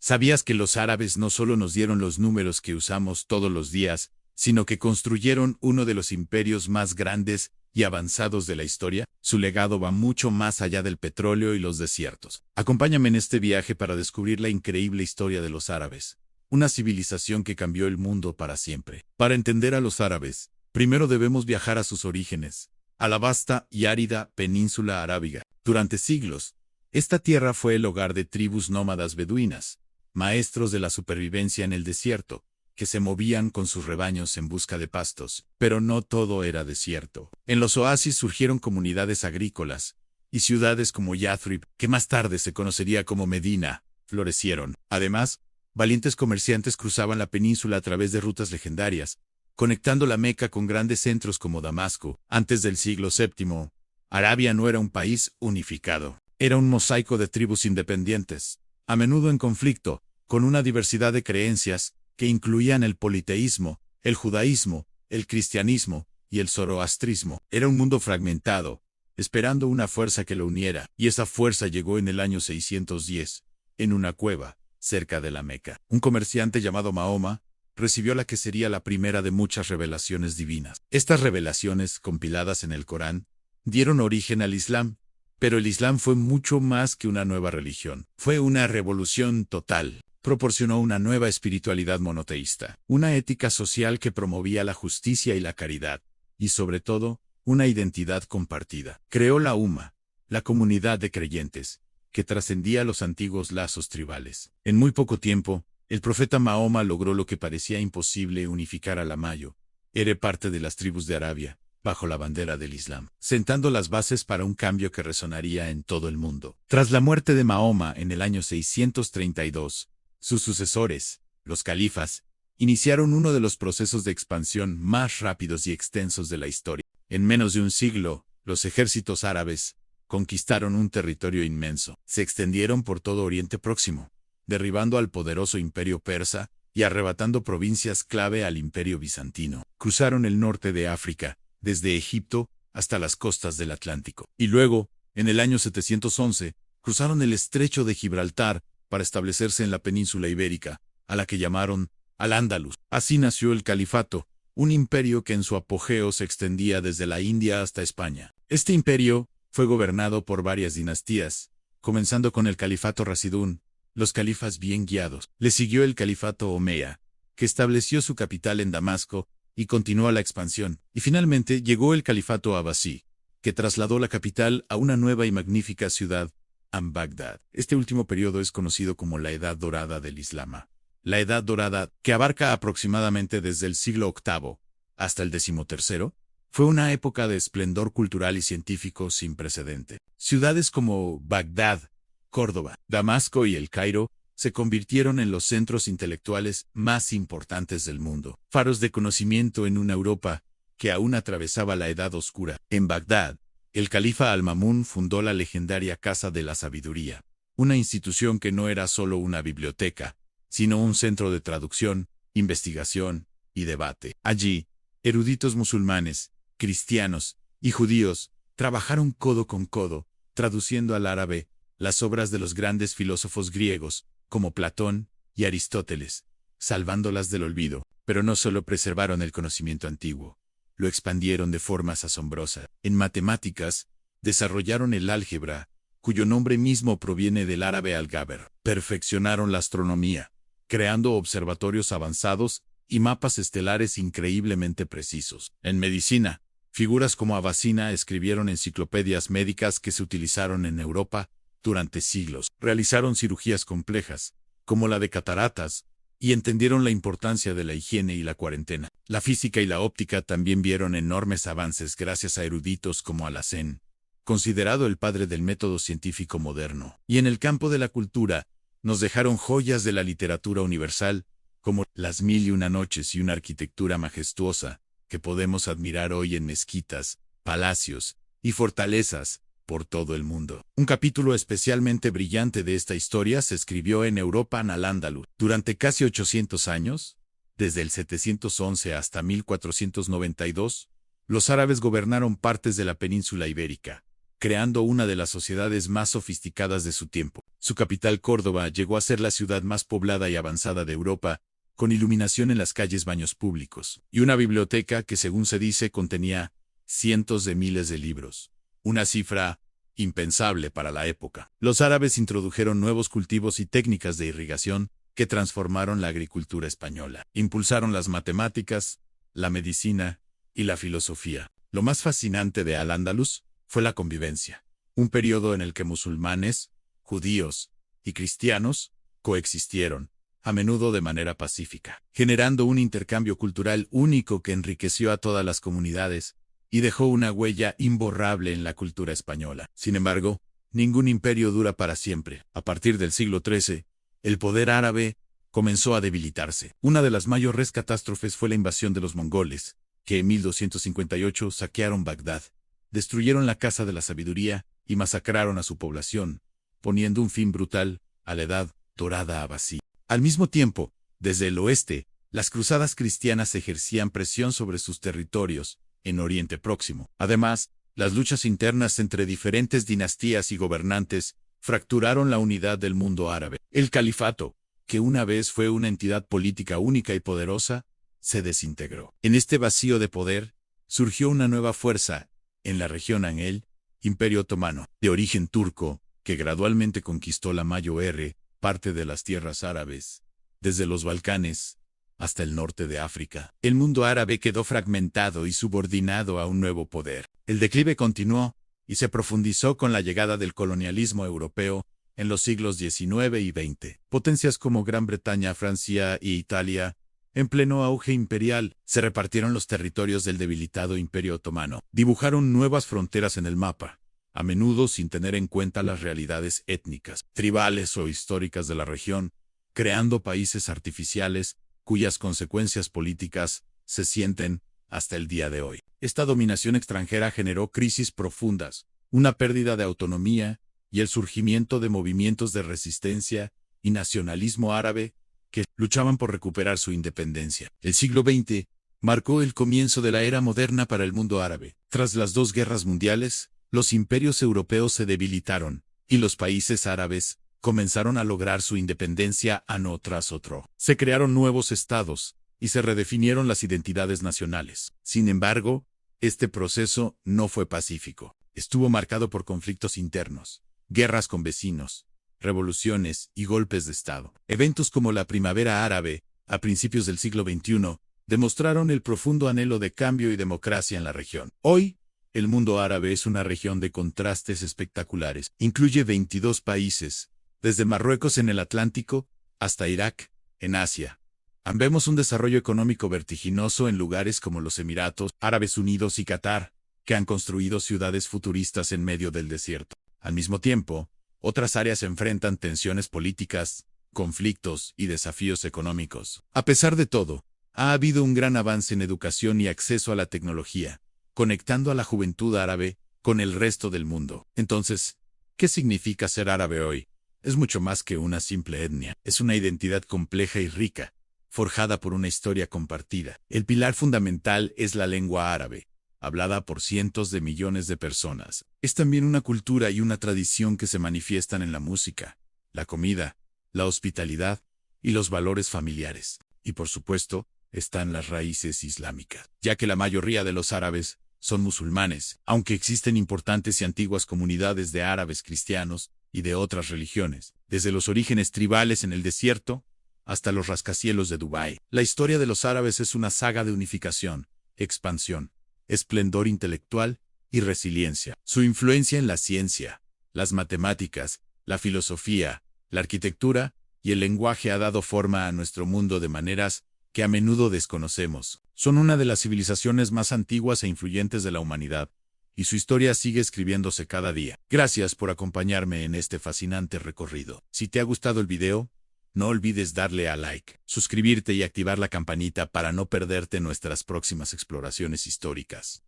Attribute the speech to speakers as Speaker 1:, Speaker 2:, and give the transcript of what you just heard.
Speaker 1: ¿Sabías que los árabes no solo nos dieron los números que usamos todos los días, sino que construyeron uno de los imperios más grandes y avanzados de la historia? Su legado va mucho más allá del petróleo y los desiertos. Acompáñame en este viaje para descubrir la increíble historia de los árabes, una civilización que cambió el mundo para siempre. Para entender a los árabes, primero debemos viajar a sus orígenes, a la vasta y árida península arábiga. Durante siglos, esta tierra fue el hogar de tribus nómadas beduinas, maestros de la supervivencia en el desierto, que se movían con sus rebaños en busca de pastos. Pero no todo era desierto. En los oasis surgieron comunidades agrícolas, y ciudades como Yathrib, que más tarde se conocería como Medina, florecieron. Además, valientes comerciantes cruzaban la península a través de rutas legendarias, conectando la Meca con grandes centros como Damasco. Antes del siglo VII, Arabia no era un país unificado. Era un mosaico de tribus independientes, a menudo en conflicto, con una diversidad de creencias que incluían el politeísmo, el judaísmo, el cristianismo y el zoroastrismo. Era un mundo fragmentado, esperando una fuerza que lo uniera, y esa fuerza llegó en el año 610, en una cueva, cerca de la Meca. Un comerciante llamado Mahoma recibió la que sería la primera de muchas revelaciones divinas. Estas revelaciones, compiladas en el Corán, dieron origen al Islam. Pero el Islam fue mucho más que una nueva religión. Fue una revolución total. Proporcionó una nueva espiritualidad monoteísta, una ética social que promovía la justicia y la caridad, y sobre todo, una identidad compartida. Creó la Umma, la comunidad de creyentes, que trascendía los antiguos lazos tribales. En muy poco tiempo, el profeta Mahoma logró lo que parecía imposible: unificar a la Mayo. Era parte de las tribus de Arabia, bajo la bandera del Islam, sentando las bases para un cambio que resonaría en todo el mundo. Tras la muerte de Mahoma en el año 632, sus sucesores, los califas, iniciaron uno de los procesos de expansión más rápidos y extensos de la historia. En menos de un siglo, los ejércitos árabes conquistaron un territorio inmenso. Se extendieron por todo Oriente Próximo, derribando al poderoso imperio persa y arrebatando provincias clave al imperio bizantino. Cruzaron el norte de África, desde Egipto hasta las costas del Atlántico. Y luego, en el año 711, cruzaron el estrecho de Gibraltar para establecerse en la península ibérica, a la que llamaron Al-Ándalus. Así nació el califato, un imperio que en su apogeo se extendía desde la India hasta España. Este imperio fue gobernado por varias dinastías, comenzando con el califato Rasidún, los califas bien guiados. Le siguió el califato Omeya, que estableció su capital en Damasco y continuó la expansión. Y finalmente llegó el califato Abbasí, que trasladó la capital a una nueva y magnífica ciudad, Bagdad. Este último periodo es conocido como la Edad Dorada del Islam. La Edad Dorada, que abarca aproximadamente desde el siglo VIII hasta el XIII, fue una época de esplendor cultural y científico sin precedente. Ciudades como Bagdad, Córdoba, Damasco y El Cairo se convirtieron en los centros intelectuales más importantes del mundo, faros de conocimiento en una Europa que aún atravesaba la Edad Oscura. En Bagdad, el califa Al-Ma'mún fundó la legendaria Casa de la Sabiduría, una institución que no era solo una biblioteca, sino un centro de traducción, investigación y debate. Allí, eruditos musulmanes, cristianos y judíos trabajaron codo con codo, traduciendo al árabe las obras de los grandes filósofos griegos, como Platón y Aristóteles, salvándolas del olvido. Pero no solo preservaron el conocimiento antiguo, lo expandieron de formas asombrosas. En matemáticas, desarrollaron el álgebra, cuyo nombre mismo proviene del árabe al-Gaber. Perfeccionaron la astronomía, creando observatorios avanzados y mapas estelares increíblemente precisos. En medicina, figuras como Avicena escribieron enciclopedias médicas que se utilizaron en Europa durante siglos. Realizaron cirugías complejas, como la de cataratas, y entendieron la importancia de la higiene y la cuarentena. La física y la óptica también vieron enormes avances gracias a eruditos como Alhazen, considerado el padre del método científico moderno. Y en el campo de la cultura, nos dejaron joyas de la literatura universal, como Las Mil y una Noches y una arquitectura majestuosa, que podemos admirar hoy en mezquitas, palacios y fortalezas por todo el mundo. Un capítulo especialmente brillante de esta historia se escribió en Europa en Al-Ándalus. Durante casi 800 años, desde el 711 hasta 1492, los árabes gobernaron partes de la península ibérica, creando una de las sociedades más sofisticadas de su tiempo. Su capital, Córdoba, llegó a ser la ciudad más poblada y avanzada de Europa, con iluminación en las calles, baños públicos, y una biblioteca que, según se dice, contenía cientos de miles de libros. Una cifra impensable para la época. Los árabes introdujeron nuevos cultivos y técnicas de irrigación que transformaron la agricultura española. Impulsaron las matemáticas, la medicina y la filosofía. Lo más fascinante de Al-Ándalus fue la convivencia, un periodo en el que musulmanes, judíos y cristianos coexistieron, a menudo de manera pacífica, generando un intercambio cultural único que enriqueció a todas las comunidades y dejó una huella imborrable en la cultura española. Sin embargo, ningún imperio dura para siempre. A partir del siglo XIII, el poder árabe comenzó a debilitarse. Una de las mayores catástrofes fue la invasión de los mongoles, que en 1258 saquearon Bagdad, destruyeron la Casa de la Sabiduría y masacraron a su población, poniendo un fin brutal a la Edad Dorada abasí. Al mismo tiempo, desde el oeste, las cruzadas cristianas ejercían presión sobre sus territorios en Oriente Próximo. Además, las luchas internas entre diferentes dinastías y gobernantes fracturaron la unidad del mundo árabe. El califato, que una vez fue una entidad política única y poderosa, se desintegró. En este vacío de poder, surgió una nueva fuerza en la región, el Imperio Otomano, de origen turco, que gradualmente conquistó la mayor parte de las tierras árabes, desde los Balcanes hasta el norte de África. El mundo árabe quedó fragmentado y subordinado a un nuevo poder. El declive continuó y se profundizó con la llegada del colonialismo europeo en los siglos XIX y XX. Potencias como Gran Bretaña, Francia y Italia, en pleno auge imperial, se repartieron los territorios del debilitado Imperio Otomano. Dibujaron nuevas fronteras en el mapa, a menudo sin tener en cuenta las realidades étnicas, tribales o históricas de la región, creando países artificiales cuyas consecuencias políticas se sienten hasta el día de hoy. Esta dominación extranjera generó crisis profundas, una pérdida de autonomía y el surgimiento de movimientos de resistencia y nacionalismo árabe que luchaban por recuperar su independencia. El siglo XX marcó el comienzo de la era moderna para el mundo árabe. Tras las dos guerras mundiales, los imperios europeos se debilitaron y los países árabes comenzaron a lograr su independencia uno tras otro. Se crearon nuevos estados y se redefinieron las identidades nacionales. Sin embargo, este proceso no fue pacífico. Estuvo marcado por conflictos internos, guerras con vecinos, revoluciones y golpes de Estado. Eventos como la Primavera Árabe, a principios del siglo XXI, demostraron el profundo anhelo de cambio y democracia en la región. Hoy, el mundo árabe es una región de contrastes espectaculares. Incluye 22 países, desde Marruecos en el Atlántico hasta Irak, en Asia. Vemos un desarrollo económico vertiginoso en lugares como los Emiratos Árabes Unidos y Qatar, que han construido ciudades futuristas en medio del desierto. Al mismo tiempo, otras áreas enfrentan tensiones políticas, conflictos y desafíos económicos. A pesar de todo, ha habido un gran avance en educación y acceso a la tecnología, conectando a la juventud árabe con el resto del mundo. Entonces, ¿qué significa ser árabe hoy? Es mucho más que una simple etnia. Es una identidad compleja y rica, forjada por una historia compartida. El pilar fundamental es la lengua árabe, hablada por cientos de millones de personas. Es también una cultura y una tradición que se manifiestan en la música, la comida, la hospitalidad y los valores familiares. Y por supuesto, están las raíces islámicas, ya que la mayoría de los árabes son musulmanes, aunque existen importantes y antiguas comunidades de árabes cristianos y de otras religiones, desde los orígenes tribales en el desierto hasta los rascacielos de Dubái. La historia de los árabes es una saga de unificación, expansión, esplendor intelectual y resiliencia. Su influencia en la ciencia, las matemáticas, la filosofía, la arquitectura y el lenguaje ha dado forma a nuestro mundo de maneras que a menudo desconocemos. Son una de las civilizaciones más antiguas e influyentes de la humanidad, y su historia sigue escribiéndose cada día. Gracias por acompañarme en este fascinante recorrido. Si te ha gustado el video, no olvides darle a like, suscribirte y activar la campanita para no perderte nuestras próximas exploraciones históricas.